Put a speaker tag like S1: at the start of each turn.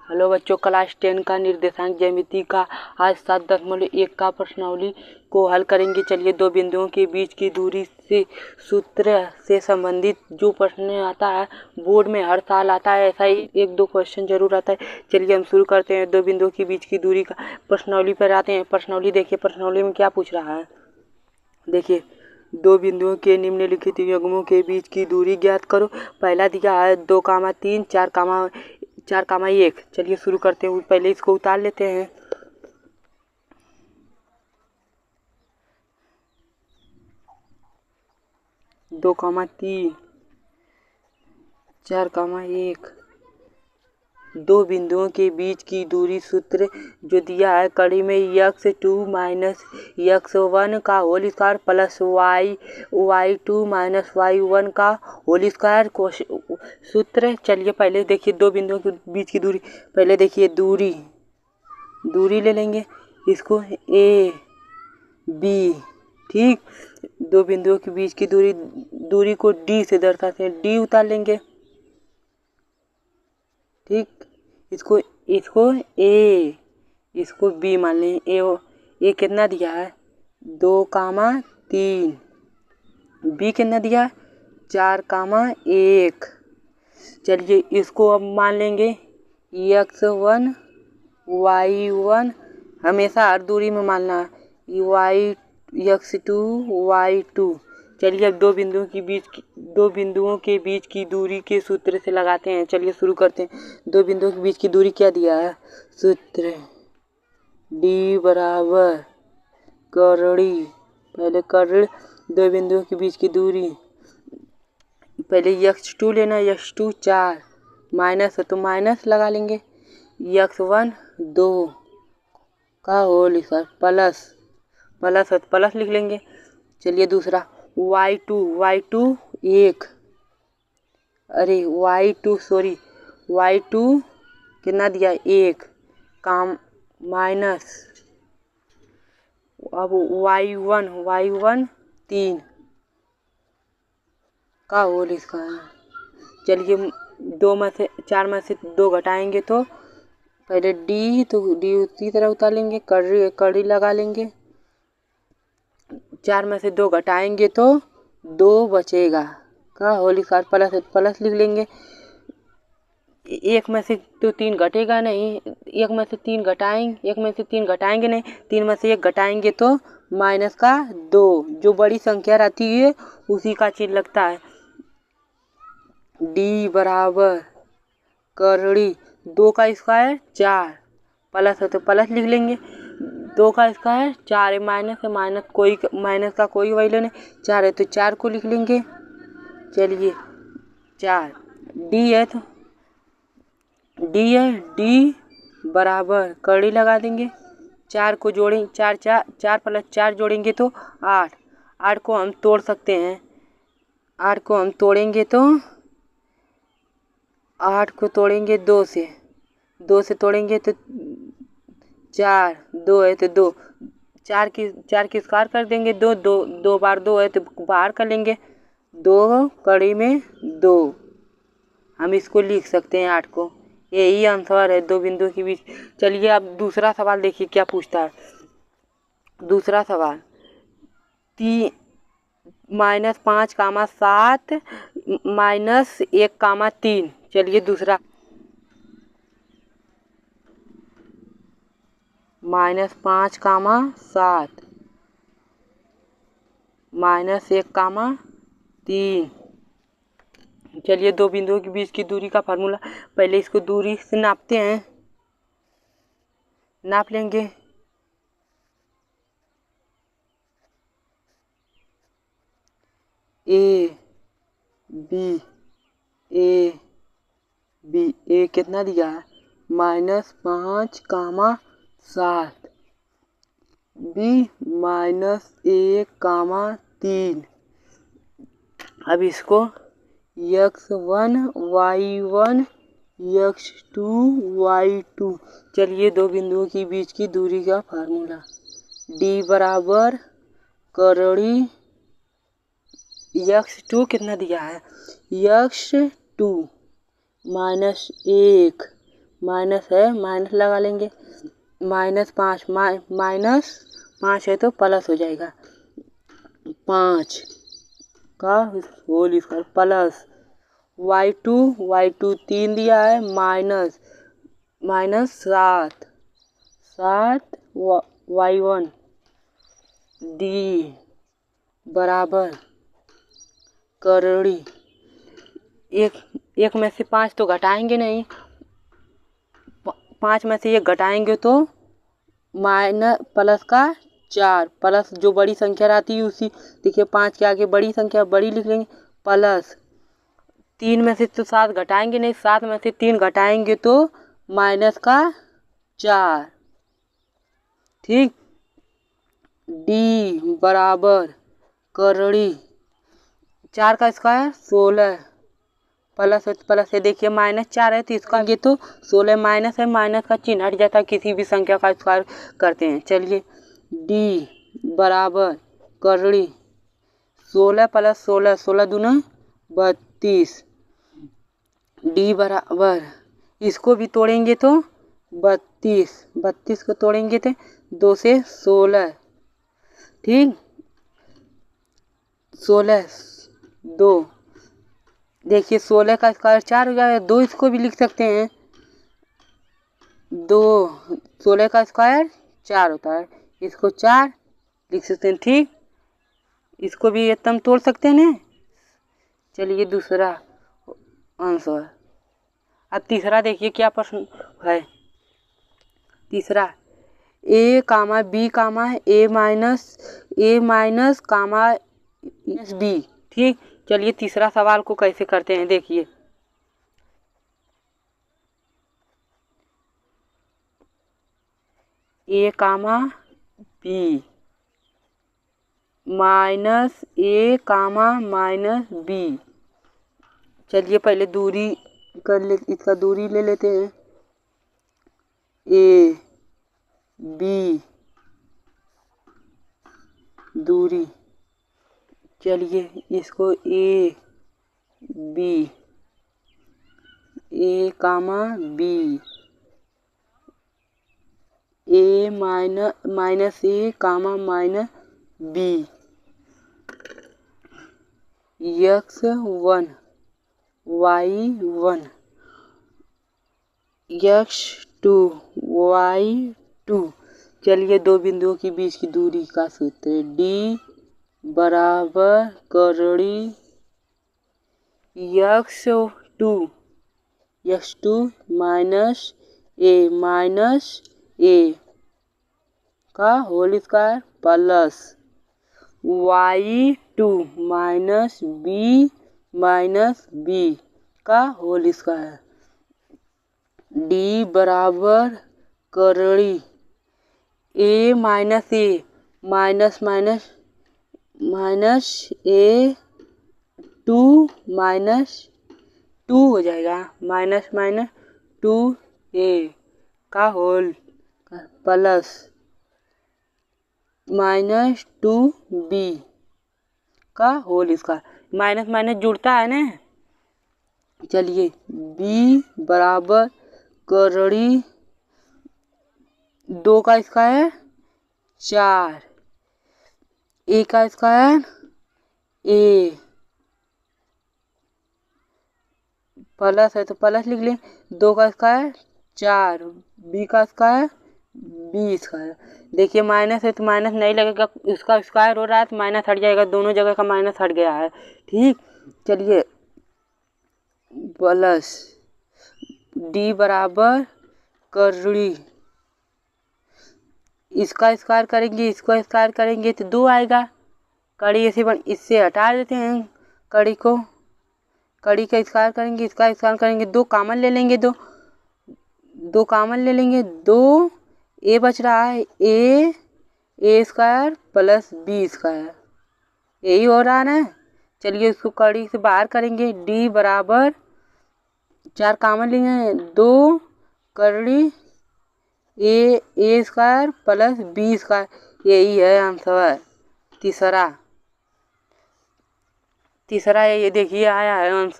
S1: Hello बच्चों, class 10 का निर्देशांक ज्यामिति का आज 7.1 का प्रश्नावली को हल करेंगे। चलिए, दो बिंदुओं के बीच की दूरी से सूत्र से संबंधित जो प्रश्न आता है बोर्ड में हर साल आता है, ऐसा ही एक दो क्वेश्चन जरूर आता है। चलिए हम शुरू करते हैं। दो बिंदुओं के बीच की दूरी का प्रश्नावली पर आते हैं। प्रश्नावली देखिए, प्रश्नावली में क्या पूछ रहा है। देखिए, दो बिंदुओं के निम्नलिखित युग्मों के बीच की दूरी ज्ञात करो। पहला दिया है 2,3 4,1। चलिए शुरू करते हैं। पहले इसको उतार लेते हैं। दो कामा तीन 4,1। दो बिंदुओं के बीच की दूरी सूत्र जो दिया है कड़ी में x2 माइनस x1 का whole square plus y2 minus y1 का होल स्क्वायर सूत्र। चलिए पहले देखिए दो बिंदुओं के बीच की दूरी। पहले देखिए दूरी ले लेंगे, इसको a b। ठीक, दो बिंदुओं के बीच की दूरी को d से दर्शाते हैं। d उतार लेंगे। ठीक, इसको a, इसको b मान लें। ए कितना दिया है 2,3। b कितना दिया है 4,1। चलिए इसको अब मान लेंगे x1 y1, हमेशा हर दूरी में मानना है x2 y2। चलिए अब दो बिंदुओं के बीच की दूरी के सूत्र से लगाते हैं। चलिए शुरू करते हैं। दो बिंदुओं के बीच की दूरी क्या दिया है, सूत्र d बराबर करड़ी। पहले करड़ दो बिंदुओं के बीच की दूरी। पहले x2 लेना, x2 4 माइनस है तो माइनस लगा लेंगे। x1 2 का होल स्क्वायर प्लस है तो प्लस लिख लेंगे। चलिए दूसरा y2 1। अरे y2 कितना दिया 1 काम माइनस। अब y1 3 का होल स्क्वायर। चलिए 4 में से 2 घटाएंगे तो पहले d उसी तरह उतार लेंगे, कड़ी लगा लेंगे। 4 में से 2 घटाएंगे तो 2 बचेगा का होल स्क्वायर प्लस है प्लस लिख लेंगे। 1 में से तो 3 घटेगा नहीं, 1 में से 3 घटाएंगे नहीं, 3 में से 1 घटाएंगे तो माइनस का 2। जो बड़ी संख्या रहती है उसी का चिन्ह लगता है। d बराबर करड़ी 2 का स्क्वायर 4 प्लस है तो प्लस लिख लेंगे। 2 का स्क्वायर 4 है, माइनस का कोई वैल्यू नहीं, 4 है तो 4 को लिख लेंगे। चलिए 4 d है तो d बराबर कड़ी लगा देंगे। 4 को जोड़ें, 4 प्लस 4 जोड़ेंगे तो 8 को हम तोड़ सकते हैं। 8 को हम तोड़ेंगे तो 8 को तोड़ेंगे 2 से तोड़ेंगे तो 4, 2 है तो 2, 4 की स्क्वायर कर देंगे। 2 बार 2 है तो बाहर कर लेंगे। 2 कड़ी में 2 हम इसको लिख सकते हैं 8 को। यही आंसर है दो बिंदुओं के बीच। चलिए अब दूसरा सवाल देखिए क्या पूछता है। दूसरा सवाल -5,7 -1,3। चलिए दूसरा -5,7 -1,3। चलिए दो बिंदुओं के बीच की दूरी का फार्मूला। पहले इसको दूरी से नापते हैं, नाप लेंगे। ए बी कितना दिया है -5,7, b -1,3। अब इसको x1 y1 x2 y2। चलिए दो बिंदुओं के बीच की दूरी का फार्मूला। d बराबर करड़ी x2 कितना दिया है x2 -1 माइनस है, माइनस लगा लेंगे। -5 -5 है तो प्लस हो जाएगा 5 का होल स्क्वायर प्लस y2 3 दिया है -7 y1 d बराबर करड़ी एक में से 5 तो घटाएंगे नहीं, 5 में से 1 घटाएंगे तो प्लस का 4 प्लस जो बड़ी संख्या रहती है उसी, देखिए 5 के आगे बड़ी संख्या बड़ी लिख लेंगे प्लस 3 में से तो 7 घटाएंगे नहीं, 7 में से 3 घटाएंगे तो माइनस का 4। ठीक, डी बराबर करड़ी 4 का स्क्वायर 16 प्लस है, देखिए -4 है तो इसका ये तो 16 माइनस है, माइनस का चिन्ह हट जाता है किसी भी संख्या का स्क्वायर करते हैं। चलिए डी बराबर करड़ी 16 + 16 16 दूना 32 डी बराबर इसको भी तोड़ेंगे तो 32 को तोड़ेंगे तो 2 से 16। ठीक, 16 2 देखिए 16 का स्क्वायर 4 हो जाएगा, 2 इसको भी लिख सकते हैं 2 16 का स्क्वायर 4 होता है, इसको 4 लिख सकते हैं। ठीक, इसको भी एकदम तोड़ सकते हैं ना। चलिए दूसरा आंसर। अब तीसरा देखिए क्या प्रश्न है। तीसरा a, b, a minus b। ठीक, चलिए तीसरा सवाल को कैसे करते हैं देखिए। a, b minus a, b। चलिए पहले दूरी कर ले, इसका दूरी ले लेते हैं a b दूरी। चलिए इसको a b b a minus a b x1 y1 x2 y2। चलिए दो बिंदुओं के बीच की दूरी का सूत्र है d बराबर करड़ी x2 माइनस a का whole square plus y2 minus b का होल स्क्वायर d बराबर करड़ी a माइनस a 2 हो जाएगा माइनस 2a का होल प्लस -2b का होल स्क्वायर। माइनस जुड़ता है ना। चलिए b बराबर करड़ी 2 का स्क्वायर 4 a का स्क्वायर a प्लस है तो प्लस लिख लें 2 का स्क्वायर 4 b का स्क्वायर b स्क्वायर। देखिए माइनस है तो माइनस नहीं लगेगा, इसका स्क्वायर हो रहा है तो माइनस हट जाएगा, दोनों जगह का माइनस हट गया है। ठीक, चलिए प्लस d बराबर करड़ी इसका स्क्वायर करेंगे तो 2 आएगा। कड़ी इससे हटा देते हैं कड़ी का स्क्वायर करेंगे, इसका स्क्वायर करेंगे 2 कॉमन ले लेंगे, 2 कॉमन ले लेंगे 2 a बच रहा है a square plus b square, यही हो रहा है ना। चलिए इसको कड़ी से बाहर करेंगे d बराबर 4 कॉमन लेंगे 2 करड़ी a square plus b square, यही है आंसर। तीसरा ये देखिए आया है आंसर।